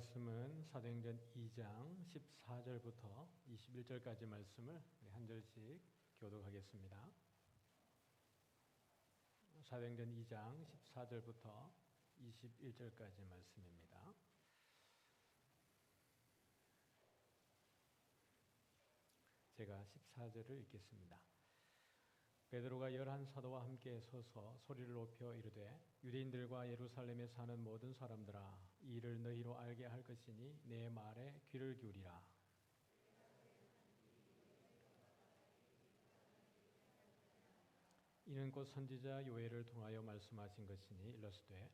말씀은 사도행전 2장 14절부터 21절까지 말씀을 한 절씩 교독하겠습니다. 사도행전 2장 14절부터 21절까지 말씀입니다. 제가 14절을 읽겠습니다. 베드로가 11사도와 함께 서서 소리를 높여 이르되 유대인들과 예루살렘에 사는 모든 사람들아 이 일을 너희로 알게 할 것이니 내 말에 귀를 기울이라. 이는 곧 선지자 요엘을 통하여 말씀하신 것이니 일러스되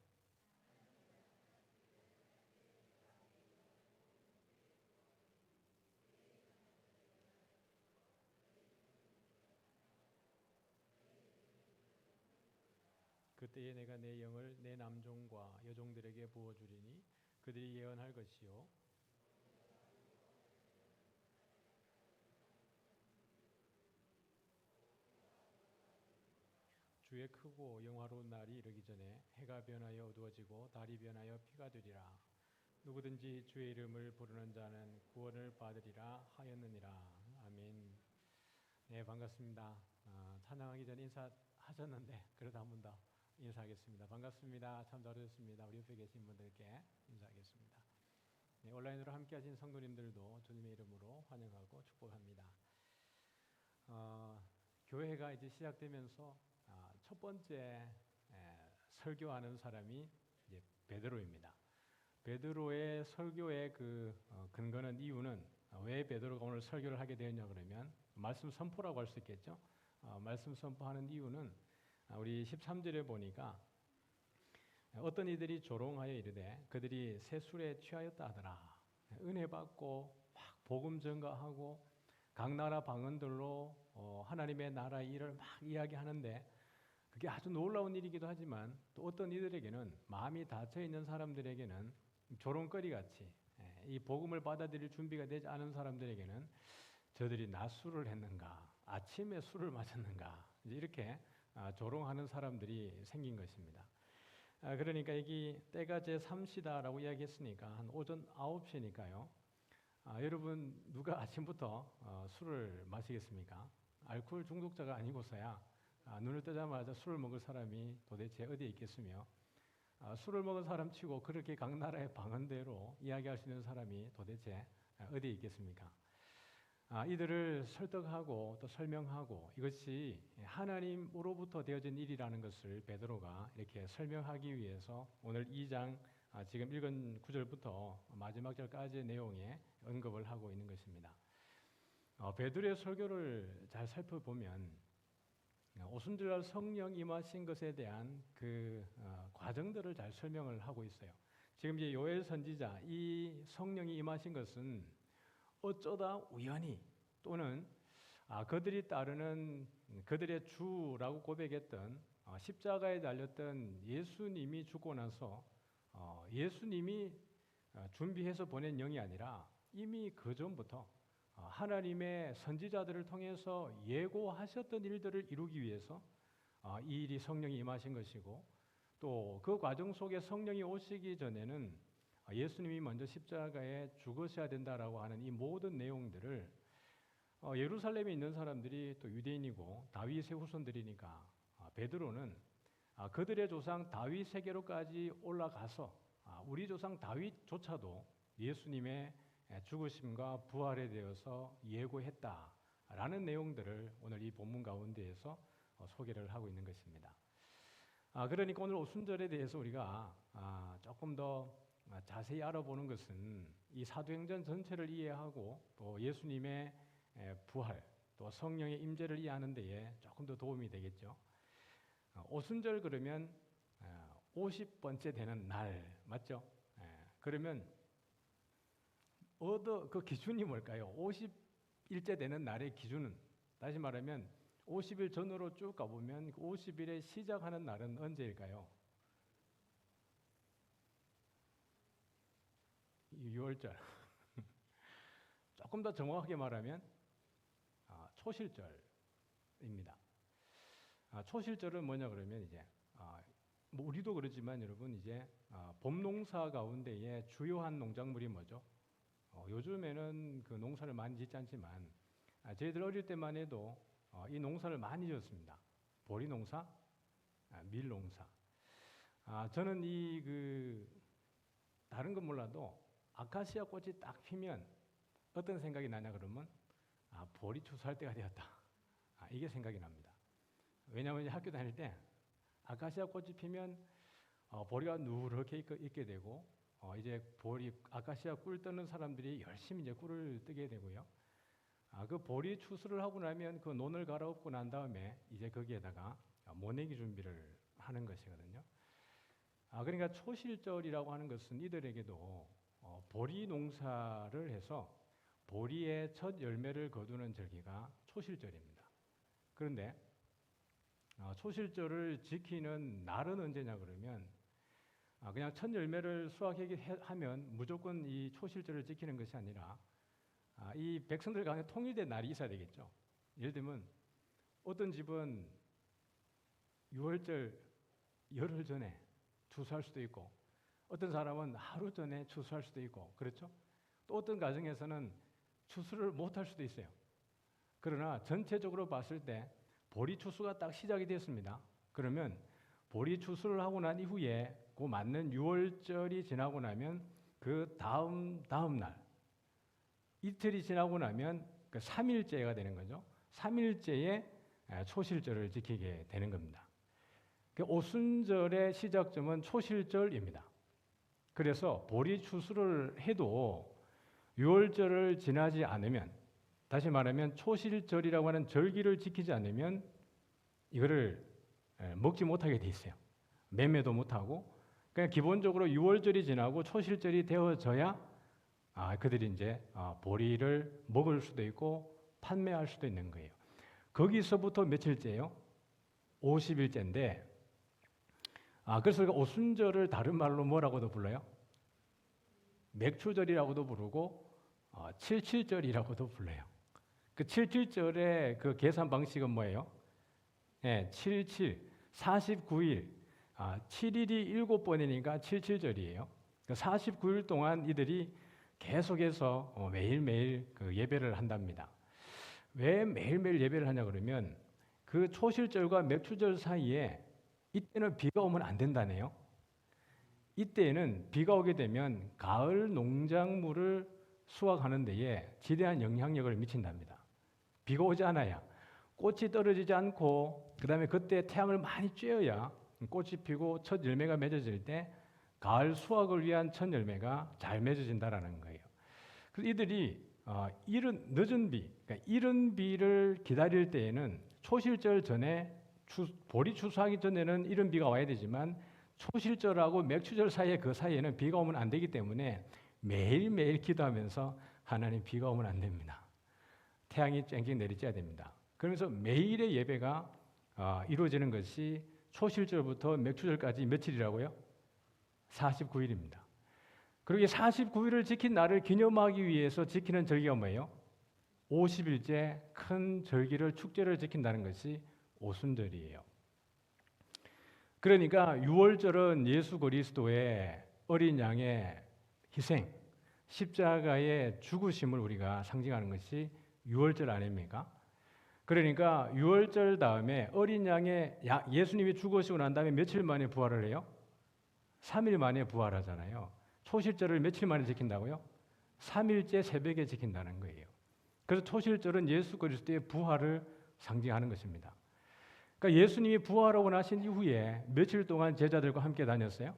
그때에 내가 내 영을 내 남종과 여종들에게 부어주리니 그들이 예언할 것이요 주의 크고 영화로운 날이 이르기 전에 해가 변하여 어두워지고 달이 변하여 피가 되리라. 누구든지 주의 이름을 부르는 자는 구원을 받으리라 하였느니라. 아멘. 네, 반갑습니다. 찬양하기 전에 인사하셨는데 그래도 한 번 더 인사하겠습니다. 반갑습니다. 참 잘하셨습니다. 우리 옆에 계신 분들께 인사하겠습니다. 네, 온라인으로 함께 하신 성도님들도 주님의 이름으로 환영하고 축복합니다. 교회가 이제 시작되면서 첫 번째 설교하는 사람이 이제 베드로입니다. 베드로의 설교의 근거는 이유는 왜 베드로가 오늘 설교를 하게 되었냐 그러면 말씀 선포라고 할 수 있겠죠. 말씀 선포하는 이유는 우리 13절에 보니까 어떤 이들이 조롱하여 이르되 그들이 새 술에 취하였다 하더라. 은혜 받고 막 복음 전가하고 각 나라 방언들로 하나님의 나라의 일을 막 이야기하는데 그게 아주 놀라운 일이기도 하지만 또 어떤 이들에게는 마음이 닫혀 있는 사람들에게는 조롱거리 같이 이 복음을 받아들일 준비가 되지 않은 사람들에게는 저들이 낮술을 했는가 아침에 술을 마셨는가 이렇게 조롱하는 사람들이 생긴 것입니다. 그러니까 여기 때가 제3시다라고 이야기했으니까 한 오전 9시니까요. 여러분 누가 아침부터 술을 마시겠습니까? 알코올 중독자가 아니고서야 눈을 뜨자마자 술을 먹을 사람이 도대체 어디에 있겠으며 술을 먹은 사람 치고 그렇게 각 나라의 방언대로 이야기할 수 있는 사람이 도대체 어디에 있겠습니까? 이들을 설득하고 또 설명하고 이것이 하나님으로부터 되어진 일이라는 것을 베드로가 이렇게 설명하기 위해서 오늘 2장 지금 읽은 9절부터 마지막 절까지의 내용에 언급을 하고 있는 것입니다. 베드로의 설교를 잘 살펴보면 오순절날 성령 임하신 것에 대한 그 과정들을 잘 설명을 하고 있어요. 지금 이제 요엘 선지자 이 성령이 임하신 것은 어쩌다 우연히 또는 그들이 따르는 그들의 주라고 고백했던 십자가에 달렸던 예수님이 죽고 나서 예수님이 준비해서 보낸 영이 아니라 이미 그 전부터 하나님의 선지자들을 통해서 예고하셨던 일들을 이루기 위해서 이 일이 성령이 임하신 것이고 또 그 과정 속에 성령이 오시기 전에는 예수님이 먼저 십자가에 죽으셔야 된다라고 하는 이 모든 내용들을 예루살렘에 있는 사람들이 또 유대인이고 다윗의 후손들이니까 베드로는 그들의 조상 다윗에게로까지 올라가서 우리 조상 다윗조차도 예수님의 죽으심과 부활에 대해서 예고했다라는 내용들을 오늘 이 본문 가운데에서 소개를 하고 있는 것입니다. 그러니까 오늘 오순절에 대해서 우리가 조금 더 자세히 알아보는 것은 이 사도행전 전체를 이해하고 또 예수님의 부활 또 성령의 임재를 이해하는 데에 조금 더 도움이 되겠죠. 오순절 그러면 50번째 되는 날 맞죠? 그러면 그 기준이 뭘까요? 50일째 되는 날의 기준은 다시 말하면 50일 전으로 쭉 가보면 50일에 시작하는 날은 언제일까요? 6월절. 조금 더 정확하게 말하면 초실절입니다. 초실절은 뭐냐 그러면 이제 뭐 우리도 그렇지만 여러분 이제 봄 농사 가운데에 주요한 농작물이 뭐죠? 요즘에는 그 농사를 많이 짓지 않지만 저희들 어릴 때만 해도 이 농사를 많이 지었습니다. 보리 농사, 밀 농사. 저는 다른 건 몰라도 아카시아 꽃이 딱 피면 어떤 생각이 나냐 그러면 보리 추수할 때가 되었다. 이게 생각이 납니다. 왜냐하면 이제 학교 다닐 때 아카시아 꽃이 피면 보리가 누렇게 있게 되고 이제 아카시아 꿀 뜨는 사람들이 열심히 이제 꿀을 뜨게 되고요. 그 보리 추수를 하고 나면 그 논을 갈아엎고 난 다음에 이제 거기에다가 모내기 준비를 하는 것이거든요. 그러니까 초실절이라고 하는 것은 이들에게도 보리 농사를 해서 보리의 첫 열매를 거두는 절기가 초실절입니다. 그런데 초실절을 지키는 날은 언제냐 그러면 그냥 첫 열매를 수확하면 무조건 이 초실절을 지키는 것이 아니라 이 백성들 간에 통일된 날이 있어야 되겠죠. 예를 들면 어떤 집은 6월절 열흘 전에 추수할 수도 있고 어떤 사람은 하루 전에 추수할 수도 있고 그렇죠. 또 어떤 가정에서는 추수를 못할 수도 있어요. 그러나 전체적으로 봤을 때 보리 추수가 딱 시작이 됐습니다. 그러면 보리 추수를 하고 난 이후에 그 맞는 6월절이 지나고 나면 그 다음 날 이틀이 지나고 나면 그 3일째가 되는 거죠. 3일째에 초실절을 지키게 되는 겁니다. 그 오순절의 시작점은 초실절입니다. 그래서 보리 추수를 해도 6월절을 지나지 않으면, 다시 말하면 초실절이라고 하는 절기를 지키지 않으면 이거를 먹지 못하게 돼 있어요. 매매도 못하고. 그냥 기본적으로 6월절이 지나고 초실절이 되어져야 그들이 이제 보리를 먹을 수도 있고 판매할 수도 있는 거예요. 거기서부터 며칠째요? 50일째인데 그래서 우리가 오순절을 다른 말로 뭐라고도 불러요? 맥추절이라고도 부르고 77절이라고도 불러요. 그 77절의 그 계산 방식은 뭐예요? 77, 49일, 7일이 7번이니까 77절이에요. 49일 동안 이들이 계속해서 매일매일 그 예배를 한답니다. 왜 매일매일 예배를 하냐 그러면 그 초실절과 맥추절 사이에 이때는 비가 오면 안 된다네요. 이때에는 비가 오게 되면 가을 농작물을 수확하는 데에 지대한 영향력을 미친답니다. 비가 오지 않아야 꽃이 떨어지지 않고 그다음에 그때 태양을 많이 쬐어야 꽃이 피고 첫 열매가 맺어질 때 가을 수확을 위한 첫 열매가 잘 맺어진다라는 거예요. 그래서 이들이 늦은 비, 그러니까 이른 비를 기다릴 때에는 초실절 전에 보리 추수하기 전에는 이른 비가 와야 되지만 초실절하고 맥추절 사이에 그 사이에는 비가 오면 안 되기 때문에 매일매일 기도하면서 하나님 비가 오면 안 됩니다. 태양이 쨍쨍 내리쬐야 됩니다. 그러면서 매일의 예배가 이루어지는 것이 초실절부터 맥추절까지 며칠이라고요? 49일입니다. 그리고 49일을 지킨 날을 기념하기 위해서 지키는 절기가 뭐예요? 50일째 큰 절기를 축제를 지킨다는 것이 오순절이에요. 그러니까 6월절은 예수 그리스도의 어린 양의 희생, 십자가의 죽으심을 우리가 상징하는 것이 6월절 아닙니까? 그러니까 6월절 다음에 어린 양의 예수님이 죽으시고 난 다음에 며칠 만에 부활을 해요? 3일 만에 부활하잖아요. 초실절을 며칠 만에 지킨다고요? 3일째 새벽에 지킨다는 거예요. 그래서 초실절은 예수 그리스도의 부활을 상징하는 것입니다. 그러니까 예수님이 부활하고 나신 이후에 며칠 동안 제자들과 함께 다녔어요?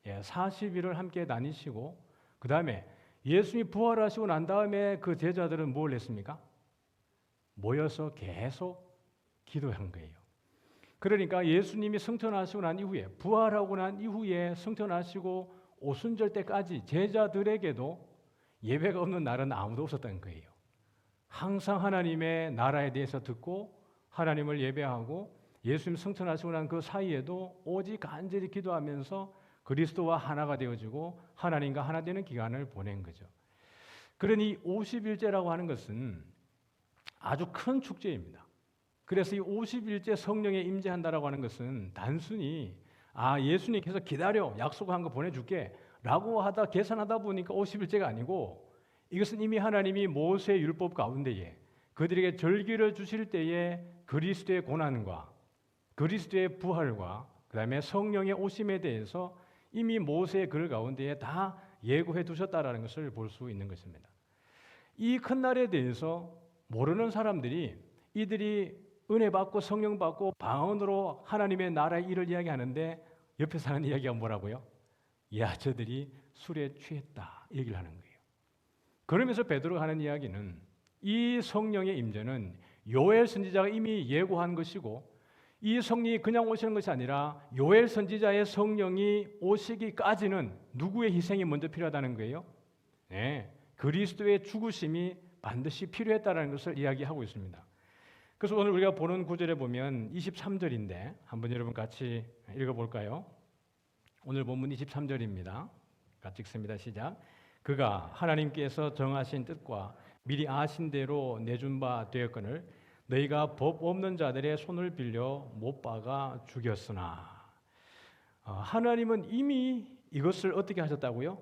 40일을 함께 다니시고 그 다음에 예수님이 부활하시고 난 다음에 그 제자들은 뭘 했습니까? 모여서 계속 기도한 거예요. 그러니까 예수님이 승천하시고 난 이후에 부활하고 난 이후에 승천하시고 오순절 때까지 제자들에게도 예배가 없는 날은 아무도 없었던 거예요. 항상 하나님의 나라에 대해서 듣고 하나님을 예배하고 예수님 승천하시고 난 그 사이에도 오직 간절히 기도하면서 그리스도와 하나가 되어지고 하나님과 하나 되는 기간을 보낸 거죠. 그러니 50일째라고 하는 것은 아주 큰 축제입니다. 그래서 이 50일째 성령에 임재한다라고 하는 것은 단순히 예수님께서 기다려, 약속한 거 보내줄게 라고 하다 계산하다 보니까 50일째가 아니고, 이것은 이미 하나님이 모세의 율법 가운데에 그들에게 절기를 주실 때에 그리스도의 고난과 그리스도의 부활과 그 다음에 성령의 오심에 대해서 이미 모세의 글 가운데에 다 예고해 두셨다라는 것을 볼 수 있는 것입니다. 이 큰 날에 대해서 모르는 사람들이 이들이 은혜 받고 성령 받고 방언으로 하나님의 나라의 일을 이야기하는데, 옆에서 하는 이야기가 뭐라고요? 야, 저들이 술에 취했다 얘기를 하는 거예요. 그러면서 베드로가 하는 이야기는 이 성령의 임재는 요엘 선지자가 이미 예고한 것이고, 이 성령이 그냥 오시는 것이 아니라 요엘 선지자의 성령이 오시기까지는 누구의 희생이 먼저 필요하다는 거예요? 네, 그리스도의 죽으심이 반드시 필요했다는 것을 이야기하고 있습니다. 그래서 오늘 우리가 보는 구절에 보면 23절인데 한번 여러분 같이 읽어볼까요? 오늘 본문 23절입니다. 같이 읽습니다. 시작. 그가 하나님께서 정하신 뜻과 미리 아신 대로 내준 바 되었거늘 너희가 법 없는 자들의 손을 빌려 못 박아 죽였으나. 하나님은 이미 이것을 어떻게 하셨다고요?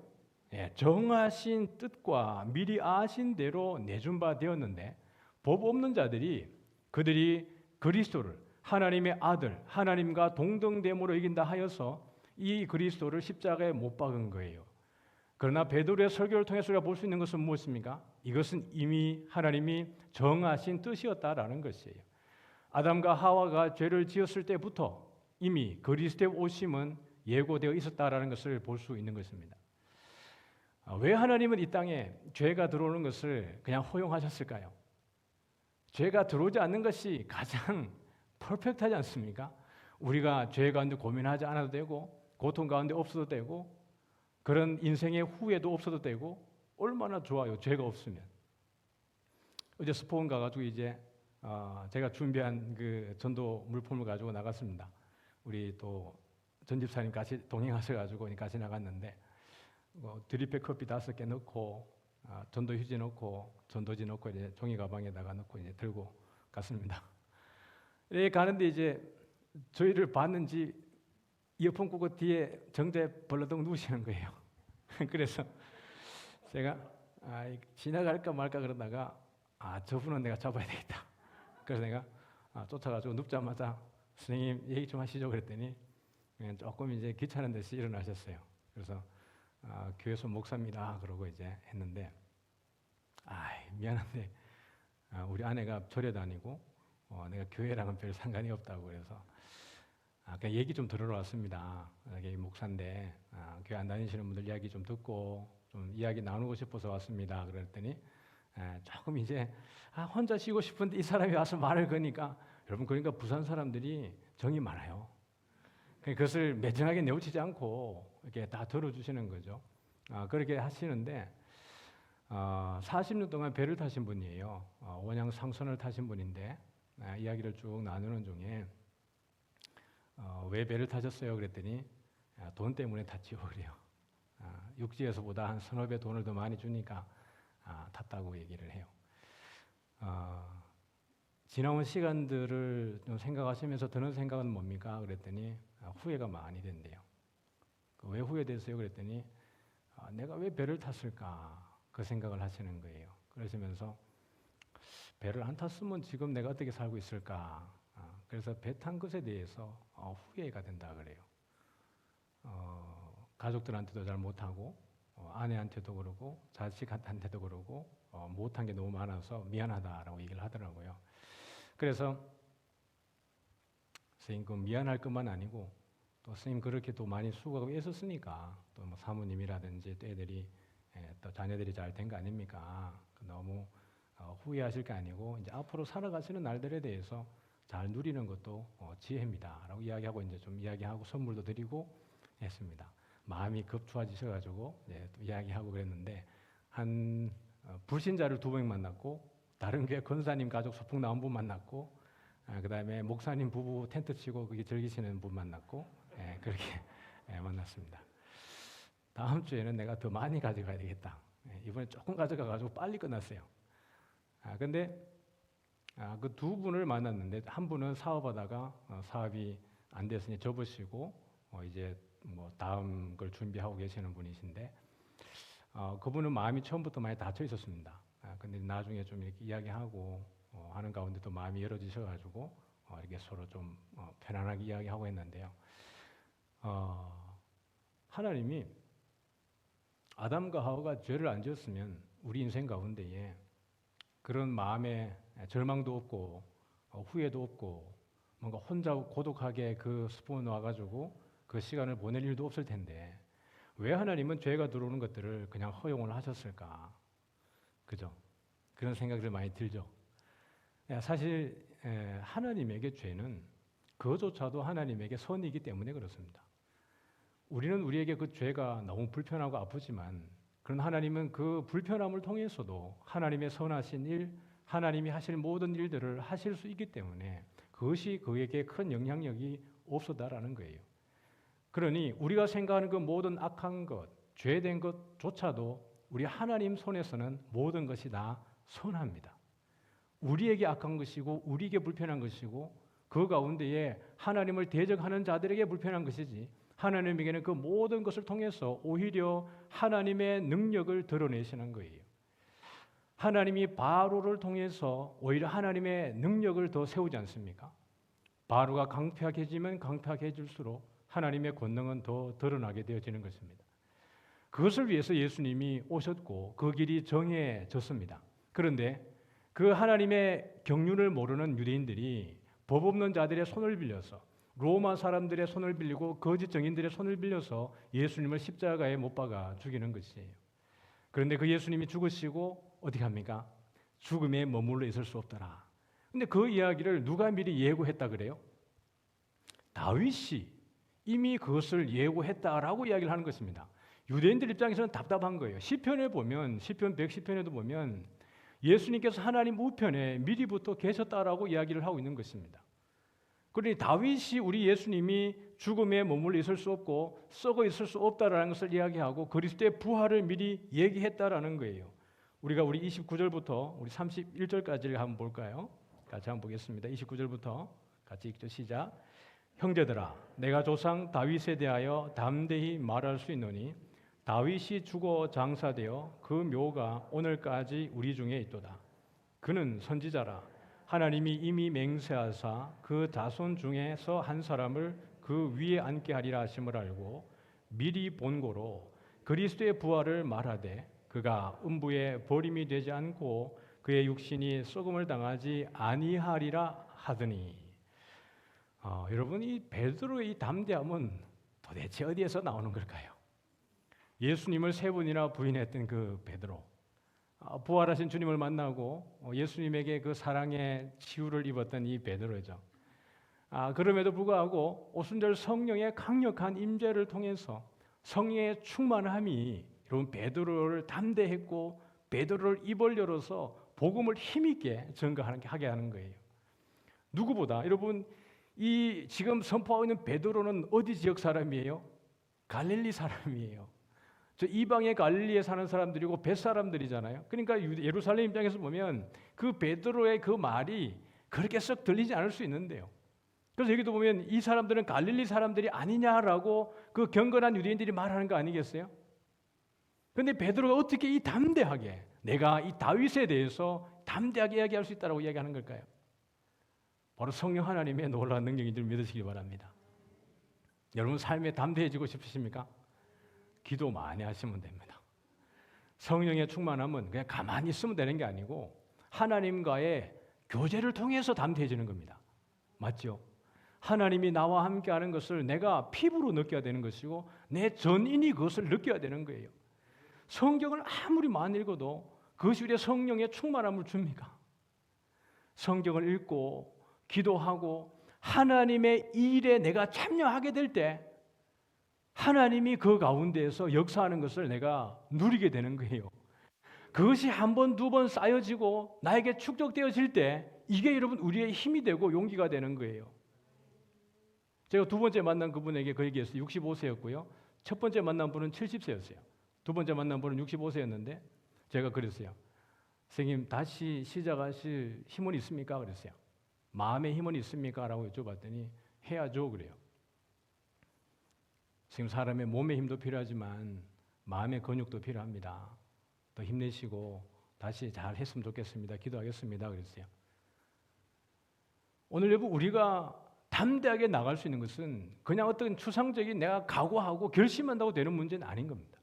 정하신 뜻과 미리 아신 대로 내준 바 되었는데, 법 없는 자들이 그들이 그리스도를 하나님의 아들, 하나님과 동등됨으로 이긴다 하여서 이 그리스도를 십자가에 못 박은 거예요. 그러나 베드로의 설교를 통해서 우리가 볼 수 있는 것은 무엇입니까? 이것은 이미 하나님이 정하신 뜻이었다라는 것이에요. 아담과 하와가 죄를 지었을 때부터 이미 그리스도의 오심은 예고되어 있었다라는 것을 볼 수 있는 것입니다. 왜 하나님은 이 땅에 죄가 들어오는 것을 그냥 허용하셨을까요? 죄가 들어오지 않는 것이 가장 퍼펙트하지 않습니까? 우리가 죄 가운데 고민하지 않아도 되고, 고통 가운데 없어도 되고, 그런 인생의 후회도 없어도 되고, 얼마나 좋아요, 죄가 없으면. 어제 스포원 가가지고 이제 제가 준비한 그 전도 물품을 가지고 나갔습니다. 우리 또 전집사님 같이 동행하셔가지고 같이 나갔는데, 드립백 커피 5개 넣고, 전도 휴지 넣고, 전도지 넣고 이제 종이 가방에다가 넣고 이제 들고 갔습니다. 예, 가는데 이제 저희를 봤는지 이어폰 꽂고 뒤에 정대 벌러덩 누우시는 거예요. 그래서 제가 지나갈까 말까 그러다가 저분은 내가 잡아야 되겠다. 그래서 내가 쫓아가지고 눕자마자 선생님 얘기 좀 하시죠 그랬더니 조금 이제 귀찮은 듯이 일어나셨어요. 그래서 교회에서 목사입니다 그러고 이제 했는데, 미안한데 우리 아내가 절에 다니고 내가 교회랑은 별 상관이 없다고 그래서 그냥 얘기 좀 들으러 왔습니다. 여기 목사인데 교회 안 다니시는 분들 이야기 좀 듣고 좀 이야기 나누고 싶어서 왔습니다. 그랬더니 조금 이제 혼자 쉬고 싶은데 이 사람이 와서 말을 거니까, 여러분 그러니까 부산 사람들이 정이 많아요. 그것을 매정하게 내우치지 않고 이렇게 다 들어주시는 거죠. 그렇게 하시는데 40년 동안 배를 타신 분이에요. 원양 상선을 타신 분인데 이야기를 쭉 나누는 중에 왜 배를 타셨어요? 그랬더니 돈 때문에 탔지요 그래요. 육지에서보다 한 서너 배 돈을 더 많이 주니까 탔다고 얘기를 해요. 지나온 시간들을 좀 생각하시면서 드는 생각은 뭡니까? 그랬더니 후회가 많이 된대요. 왜 후회됐어요? 그랬더니 내가 왜 배를 탔을까? 그 생각을 하시는 거예요. 그러시면서 배를 안 탔으면 지금 내가 어떻게 살고 있을까? 그래서 배 탄 것에 대해서 후회가 된다 그래요. 가족들한테도 잘 못하고, 아내한테도 그러고, 자식한테도 그러고, 못한 게 너무 많아서 미안하다라고 얘기를 하더라고요. 그래서 선생님 그 미안할 것만 아니고, 또 선생님 그렇게 또 많이 수고하고 애썼으니까 또 뭐 사모님이라든지 또 애들이 또 자녀들이 잘 된 거 아닙니까? 너무 후회하실 게 아니고 이제 앞으로 살아가시는 날들에 대해서 잘 누리는 것도 지혜입니다라고 이야기하고 이제 좀 이야기하고 선물도 드리고 했습니다. 마음이 급 좋아지셔가지고 또 이야기하고 그랬는데 한 불신자를 2명 만났고, 다른 교회 권사님 가족 소풍 나온 분 만났고, 그 다음에 목사님 부부 텐트 치고 거기 즐기시는 분 만났고, 그렇게 만났습니다. 다음 주에는 내가 더 많이 가져가야 되겠다. 이번에 조금 가져가가지고 빨리 끝났어요. 근데 그 2분을 만났는데, 한 분은 사업하다가 사업이 안 돼서 접으시고, 이제 뭐 다음 걸 준비하고 계시는 분이신데 그분은 마음이 처음부터 많이 닫혀 있었습니다. 근데 나중에 좀 이렇게 이야기하고 하는 가운데 또 마음이 열어지셔가지고 이렇게 서로 좀 편안하게 이야기하고 했는데요. 하나님이 아담과 하와가 죄를 안 지었으면 우리 인생 가운데에 그런 마음에 절망도 없고 후회도 없고 뭔가 혼자 고독하게 그 스폰 와가지고 그 시간을 보낼 일도 없을 텐데 왜 하나님은 죄가 들어오는 것들을 그냥 허용을 하셨을까? 그죠? 그런 생각들 많이 들죠. 사실 하나님에게 죄는 그것조차도 하나님에게 선이기 때문에 그렇습니다. 우리는 우리에게 그 죄가 너무 불편하고 아프지만 그런 하나님은 그 불편함을 통해서도 하나님의 선하신 일, 하나님이 하실 모든 일들을 하실 수 있기 때문에 그것이 그에게 큰 영향력이 없었다라는 거예요. 그러니 우리가 생각하는 그 모든 악한 것, 죄된 것조차도 우리 하나님 손에서는 모든 것이 다 선합니다. 우리에게 악한 것이고 우리에게 불편한 것이고 그 가운데에 하나님을 대적하는 자들에게 불편한 것이지 하나님에게는 그 모든 것을 통해서 오히려 하나님의 능력을 드러내시는 거예요. 하나님이 바로를 통해서 오히려 하나님의 능력을 더 세우지 않습니까? 바로가 강팍해지면 강팍해질수록 하나님의 권능은 더 드러나게 되어지는 것입니다. 그것을 위해서 예수님이 오셨고 그 길이 정해졌습니다. 그런데 그 하나님의 경륜을 모르는 유대인들이 법 없는 자들의 손을 빌려서 로마 사람들의 손을 빌리고 거짓 증인들의 손을 빌려서 예수님을 십자가에 못 박아 죽이는 것이에요. 그런데 그 예수님이 죽으시고 어떻게 합니까? 죽음에 머물러 있을 수 없더라. 근데 그 이야기를 누가 미리 예고했다 그래요? 다윗이 이미 그것을 예고했다라고 이야기를 하는 것입니다. 유대인들 입장에서는 답답한 거예요. 시편에 보면 시편 110편에도 보면 예수님께서 하나님 우편에 미리부터 계셨다라고 이야기를 하고 있는 것입니다. 그러니 다윗이 우리 예수님이 죽음에 머물러 있을 수 없고 썩어 있을 수 없다라는 것을 이야기하고 그리스도의 부활을 미리 얘기했다라는 거예요. 우리가 우리 29절부터 우리 31절까지를 한번 볼까요? 같이 한번 보겠습니다. 29절부터 같이 읽죠. 시작. 형제들아, 내가 조상 다윗에 대하여 담대히 말할 수 있노니 다윗이 죽어 장사되어 그 묘가 오늘까지 우리 중에 있도다. 그는 선지자라. 하나님이 이미 맹세하사 그 자손 중에서 한 사람을 그 위에 앉게 하리라 하심을 알고 미리 본고로 그리스도의 부활을 말하되 그가 음부에 버림이 되지 않고 그의 육신이 썩음을 당하지 아니하리라 하더니 여러분 이 베드로의 이 담대함은 도대체 어디에서 나오는 걸까요? 예수님을 세 번이나 부인했던 그 베드로 부활하신 주님을 만나고 예수님에게 그 사랑의 치유를 입었던 이 베드로죠. 그럼에도 불구하고 오순절 성령의 강력한 임재를 통해서 성령의 충만함이 여러분 베드로를 담대했고 베드로를 입을 열어서 복음을 힘있게 전가하게 하는 거예요. 누구보다 여러분 이 지금 선포하고 있는 베드로는 어디 지역 사람이에요? 갈릴리 사람이에요. 저 이방의 갈릴리에 사는 사람들이고 벳 사람들이잖아요. 그러니까 예루살렘 입장에서 보면 그 베드로의 그 말이 그렇게 썩 들리지 않을 수 있는데요. 그래서 여기도 보면 이 사람들은 갈릴리 사람들이 아니냐라고 그 경건한 유대인들이 말하는 거 아니겠어요? 그런데 베드로가 어떻게 이 담대하게 내가 이 다윗에 대해서 담대하게 이야기할 수 있다고 이야기하는 걸까요? 바로 성령 하나님의 놀라운 능력인 줄 믿으시기 바랍니다. 여러분 삶에 담대해지고 싶으십니까? 기도 많이 하시면 됩니다. 성령의 충만함은 그냥 가만히 있으면 되는 게 아니고 하나님과의 교제를 통해서 담대해지는 겁니다. 맞죠? 하나님이 나와 함께하는 것을 내가 피부로 느껴야 되는 것이고 내 전인이 그것을 느껴야 되는 거예요. 성경을 아무리 많이 읽어도 그것이 우리의 성령의 충만함을 줍니까? 성경을 읽고 기도하고 하나님의 일에 내가 참여하게 될 때 하나님이 그 가운데에서 역사하는 것을 내가 누리게 되는 거예요. 그것이 한 번, 두 번 쌓여지고 나에게 축적되어질 때 이게 여러분 우리의 힘이 되고 용기가 되는 거예요. 제가 두 번째 만난 그분에게 그 얘기했어요. 65세였고요. 첫 번째 만난 분은 70세였어요. 두 번째 만난 분은 65세였는데 제가 그랬어요. 선생님 다시 시작하실 힘은 있습니까? 그랬어요. 마음의 힘은 있습니까? 라고 여쭤봤더니 해야죠 그래요. 지금 사람의 몸의 힘도 필요하지만 마음의 근육도 필요합니다. 더 힘내시고 다시 잘 했으면 좋겠습니다. 기도하겠습니다. 그랬어요. 오늘 여러분, 우리가 담대하게 나갈 수 있는 것은 그냥 어떤 추상적인 내가 각오하고 결심한다고 되는 문제는 아닌 겁니다.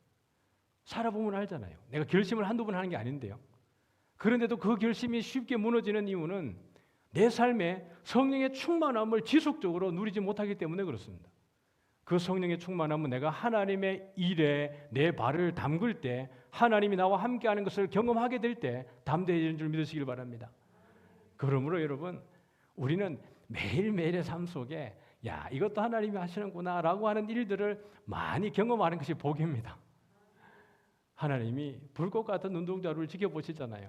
살아보면 알잖아요. 내가 결심을 한두 번 하는 게 아닌데요. 그런데도 그 결심이 쉽게 무너지는 이유는 내 삶에 성령의 충만함을 지속적으로 누리지 못하기 때문에 그렇습니다. 그 성령의 충만함은 내가 하나님의 일에 내 발을 담글 때, 하나님이 나와 함께하는 것을 경험하게 될 때 담대해지는 줄 믿으시길 바랍니다. 그러므로 여러분, 우리는 매일매일의 삶 속에 야, 이것도 하나님이 하시는구나 라고 하는 일들을 많이 경험하는 것이 복입니다. 하나님이 불꽃 같은 눈동자를 지켜보시잖아요.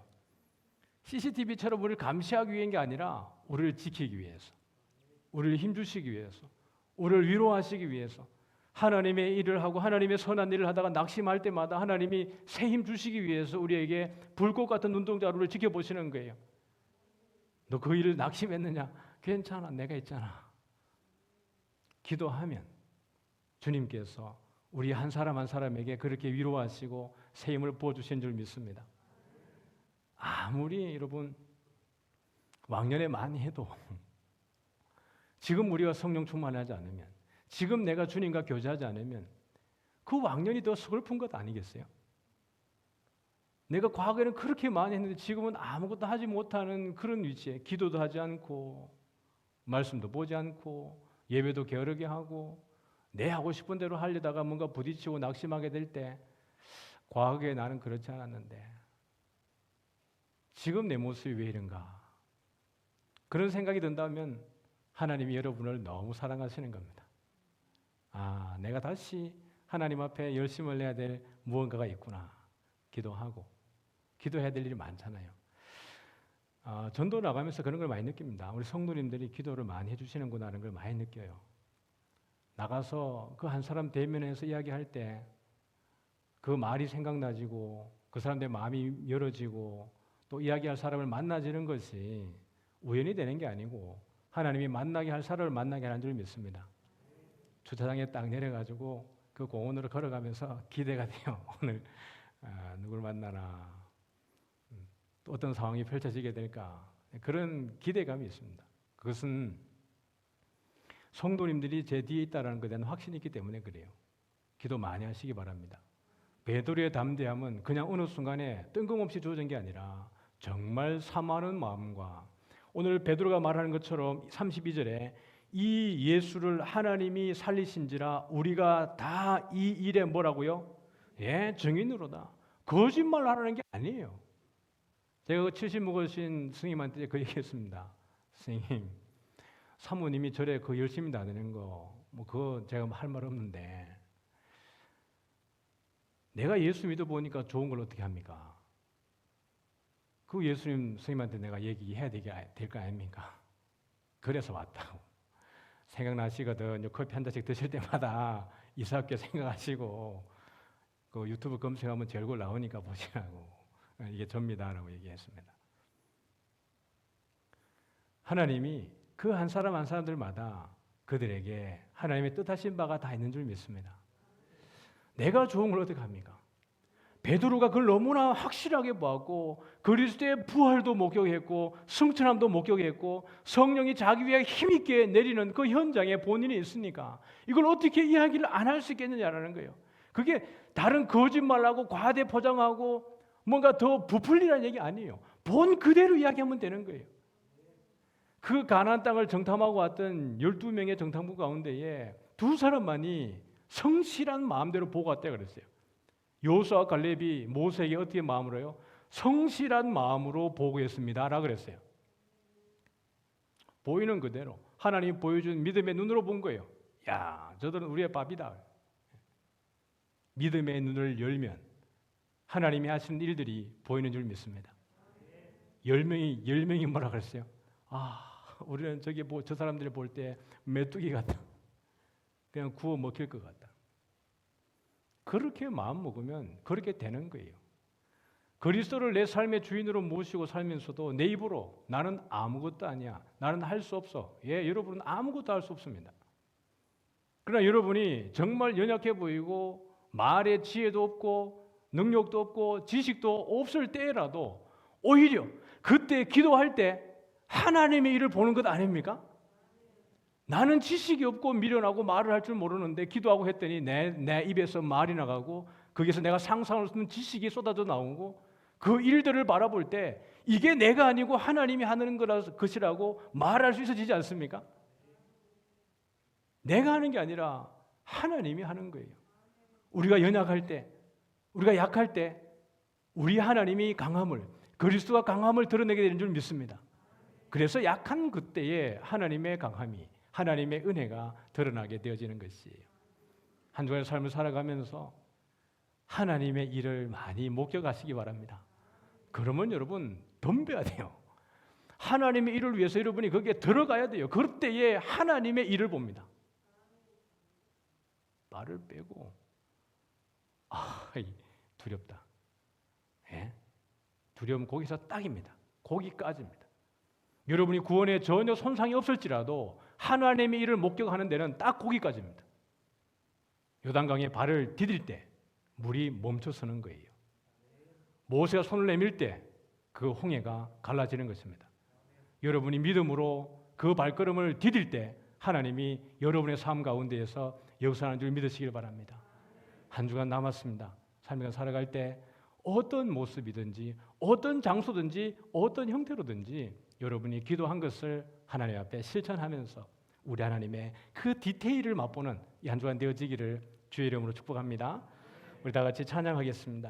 CCTV처럼 우리를 감시하기 위한 게 아니라 우리를 지키기 위해서, 우리를 힘주시기 위해서, 우리를 위로하시기 위해서, 하나님의 일을 하고 하나님의 선한 일을 하다가 낙심할 때마다 하나님이 새 힘 주시기 위해서 우리에게 불꽃 같은 눈동자를 지켜보시는 거예요. 너 그 일을 낙심했느냐? 괜찮아, 내가 있잖아. 기도하면 주님께서 우리 한 사람 한 사람에게 그렇게 위로하시고 새 힘을 부어주신 줄 믿습니다. 아무리 여러분 왕년에 많이 해도 지금 우리가 성령 충만하지 않으면, 지금 내가 주님과 교제하지 않으면 그 왕년이 더 서글픈 것 아니겠어요? 내가 과거에는 그렇게 많이 했는데 지금은 아무것도 하지 못하는 그런 위치에, 기도도 하지 않고 말씀도 보지 않고 예배도 게으르게 하고 내 하고 싶은 대로 하려다가 뭔가 부딪히고 낙심하게 될 때, 과거에 나는 그렇지 않았는데 지금 내 모습이 왜 이런가? 그런 생각이 든다면 하나님이 여러분을 너무 사랑하시는 겁니다. 아, 내가 다시 하나님 앞에 열심을 해야 될 무언가가 있구나. 기도하고 기도해야 될 일이 많잖아요. 전도 나가면서 그런 걸 많이 느낍니다. 우리 성도님들이 기도를 많이 해주시는구나 하는 걸 많이 느껴요. 나가서 그 한 사람 대면해서 이야기할 때 그 말이 생각나지고 그 사람들의 마음이 열어지고 또 이야기할 사람을 만나지는 것이 우연히 되는 게 아니고 하나님이 만나게 할 사람을 만나게 하는 줄 믿습니다. 주차장에 딱 내려가지고 그 공원으로 걸어가면서 기대가 돼요. 오늘 누굴 만나나, 또 어떤 상황이 펼쳐지게 될까, 그런 기대감이 있습니다. 그것은 성도님들이 제 뒤에 있다는 것에 대한 확신이 있기 때문에 그래요. 기도 많이 하시기 바랍니다. 베드로의 담대함은 그냥 어느 순간에 뜬금없이 주어진 게 아니라 정말 사모하는 마음과, 오늘 베드로가 말하는 것처럼 32절에 이 예수를 하나님이 살리신지라 우리가 다 이 일에 뭐라고요? 예, 증인으로다. 거짓말 하라는 게 아니에요. 제가 그 70 먹으신 스님한테 그 얘기했습니다. 스님, 사모님이 절에 그 열심히 다니는 거, 뭐 그거 제가 할 말 없는데 내가 예수 믿어보니까 좋은 걸 어떻게 합니까? 그 예수님 스님한테 내가 얘기해야 될 거 아닙니까? 그래서 왔다고. 생각나시거든. 커피 한 잔씩 드실 때마다 이상하게 생각하시고 그 유튜브 검색하면 제 얼굴 나오니까 보시라고. 이게 접니다라고 얘기했습니다. 하나님이 그 한 사람 한 사람들마다 그들에게 하나님의 뜻하신 바가 다 있는 줄 믿습니다. 내가 좋은 걸 어떻게 합니까? 베드로가 그걸 너무나 확실하게 보았고 그리스도의 부활도 목격했고 승천함도 목격했고 성령이 자기 위에 힘있게 내리는 그 현장에 본인이 있으니까 이걸 어떻게 이야기를 안 할 수 있겠느냐라는 거예요. 그게 다른 거짓말하고 과대 포장하고 뭔가 더 부풀리라는 얘기 아니에요. 본 그대로 이야기하면 되는 거예요. 그 가나안 땅을 정탐하고 왔던 12명의 정탐부 가운데에 두 사람만이 성실한 마음대로 보고 왔다 그랬어요. 여호수아와 갈렙이 모세에게 어떻게 마음으로 해요? 성실한 마음으로 보고했습니다 라고 그랬어요. 보이는 그대로 하나님이 보여준 믿음의 눈으로 본 거예요. 야, 저들은 우리의 밥이다. 믿음의 눈을 열면 하나님이 하시는 일들이 보이는 줄 믿습니다. 10명이 뭐라 그랬어요? 우리는 저 사람들이 볼 때 메뚜기 같다. 그냥 구워 먹힐 것 같다. 그렇게 마음 먹으면 그렇게 되는 거예요. 그리스도를 내 삶의 주인으로 모시고 살면서도 내 입으로 나는 아무것도 아니야, 나는 할 수 없어. 예, 여러분은 아무것도 할 수 없습니다. 그러나 여러분이 정말 연약해 보이고 말에 지혜도 없고 능력도 없고 지식도 없을 때라도 오히려 그때 기도할 때 하나님의 일을 보는 것 아닙니까? 나는 지식이 없고 미련하고 말을 할 줄 모르는데 기도하고 했더니 내 입에서 말이 나가고 거기서 내가 상상할 수 없는 지식이 쏟아져 나오고 그 일들을 바라볼 때 이게 내가 아니고 하나님이 하는 것이라고 말할 수 있어지지 않습니까? 내가 하는 게 아니라 하나님이 하는 거예요. 우리가 연약할 때, 우리가 약할 때 우리 하나님이 강함을, 그리스도가 강함을 드러내게 되는 줄 믿습니다. 그래서 약한 그때에 하나님의 강함이, 하나님의 은혜가 드러나게 되어지는 것이에요. 한 주간의 삶을 살아가면서 하나님의 일을 많이 목격하시기 바랍니다. 그러면 여러분 덤벼야 돼요. 하나님의 일을 위해서 여러분이 거기에 들어가야 돼요. 그때에 하나님의 일을 봅니다. 말을 빼고 두렵다. 예? 두려움 거기서 딱입니다. 거기까지입니다. 여러분이 구원에 전혀 손상이 없을지라도 하나님의 일을 목격하는 데는 딱 거기까지입니다. 요단강에 발을 디딜 때 물이 멈춰서는 거예요. 모세가 손을 내밀 때 그 홍해가 갈라지는 것입니다. 여러분이 믿음으로 그 발걸음을 디딜 때 하나님이 여러분의 삶 가운데에서 역사하는 줄 믿으시길 바랍니다. 한 주간 남았습니다. 삶을 살아갈 때 어떤 모습이든지 어떤 장소든지 어떤 형태로든지 여러분이 기도한 것을 하나님 앞에 실천하면서 우리 하나님의 그 디테일을 맛보는 이 한 주간 되어지기를 주의 이름으로 축복합니다. 우리 다 같이 찬양하겠습니다.